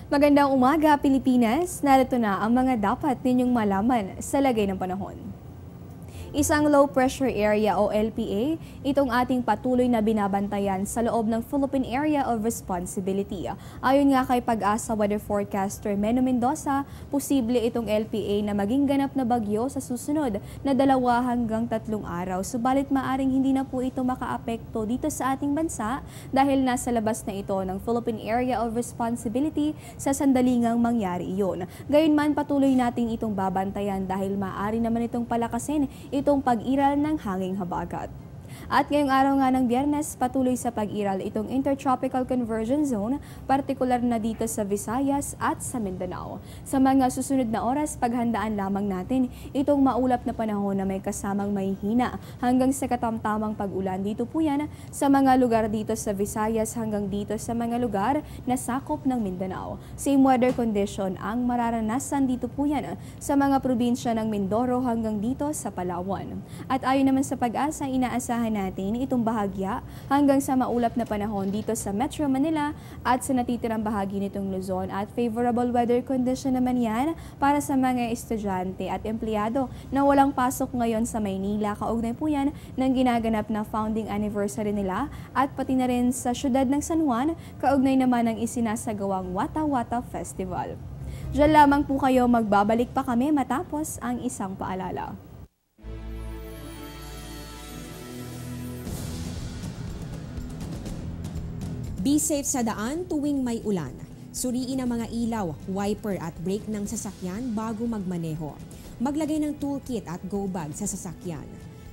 Magandang umaga, Pilipinas! Narito na ang mga dapat ninyong malaman sa lagay ng panahon. Isang low pressure area o LPA, itong ating patuloy na binabantayan sa loob ng Philippine Area of Responsibility. Ayon nga kay Pag-asa weather forecaster Meno Mendoza, posible itong LPA na maging ganap na bagyo sa susunod na 2 hanggang 3 araw. Subalit maaring hindi na po ito makaapekto dito sa ating bansa dahil nasa labas na ito ng Philippine Area of Responsibility sa sandalingang mangyari iyon. Gayunman patuloy nating itong babantayan dahil maaari naman itong palakasin itong pag-iral ng hanging habagat. At ngayong araw nga ng Biyernes, patuloy sa pag-iral itong Intertropical Convergence Zone, partikular na dito sa Visayas at sa Mindanao. Sa mga susunod na oras, paghandaan lamang natin itong maulap na panahon na may kasamang mahihina hanggang sa katamtamang pag-ulan. Dito po yan sa mga lugar dito sa Visayas hanggang dito sa mga lugar na sakop ng Mindanao. Same weather condition ang mararanasan dito po yan sa mga probinsya ng Mindoro hanggang dito sa Palawan. At ayon naman sa Pag-asa, inaasahan natin itong bahagya hanggang sa maulap na panahon dito sa Metro Manila at sa natitirang bahagi nitong Luzon at favorable weather condition naman yan para sa mga estudyante at empleyado na walang pasok ngayon sa Maynila. Kaugnay po yan ng ginaganap na founding anniversary nila at pati na rin sa syudad ng San Juan, kaugnay naman ng isinasagawang Wata Wata Festival. Diyan lamang po kayo, magbabalik pa kami matapos ang isang paalala. Be safe sa daan tuwing may ulan. Suriin ang mga ilaw, wiper at brake ng sasakyan bago magmaneho. Maglagay ng toolkit at go bag sa sasakyan.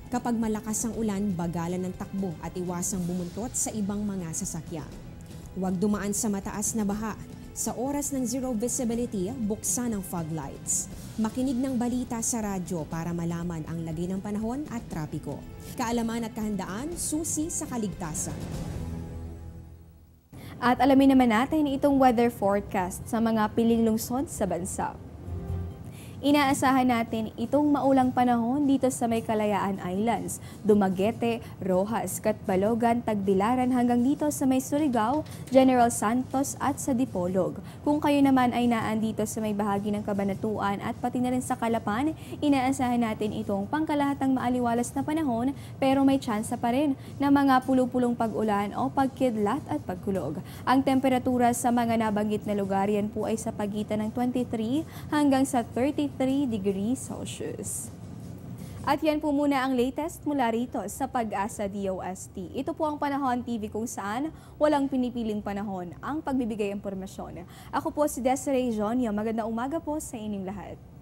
Kapag malakas ang ulan, bagalan ng takbo at iwasang bumuntot sa ibang mga sasakyan. Huwag dumaan sa mataas na baha. Sa oras ng zero visibility, buksan ang fog lights. Makinig ng balita sa radyo para malaman ang lagay ng panahon at trapiko. Kaalaman at kahandaan, susi sa kaligtasan. At alamin naman natin itong weather forecast sa mga piling lungsod sa bansa. Inaasahan natin itong maulang panahon dito sa may Kalayaan Islands, Dumaguete, Rojas, Catbalogan, Tagbilaran hanggang dito sa may Surigao, General Santos at sa Dipolog. Kung kayo naman ay naandito sa may bahagi ng Cabanatuan at pati na rin sa Calapan, inaasahan natin itong pangkalahatang maaliwalas na panahon pero may tsansa pa rin na mga pulupulong pag-ulan o pagkidlat at pagkulog. Ang temperatura sa mga nabanggit na lugar yan po ay sa pagitan ng 23 hanggang sa 33 degrees Celsius. At yan po muna ang latest mula rito sa Pag-asa DOST. Ito po ang Panahon TV kung saan walang pinipiling panahon ang pagbibigay impormasyon. Ako po si Desiree Jonio. Magandang umaga po sa inyong lahat.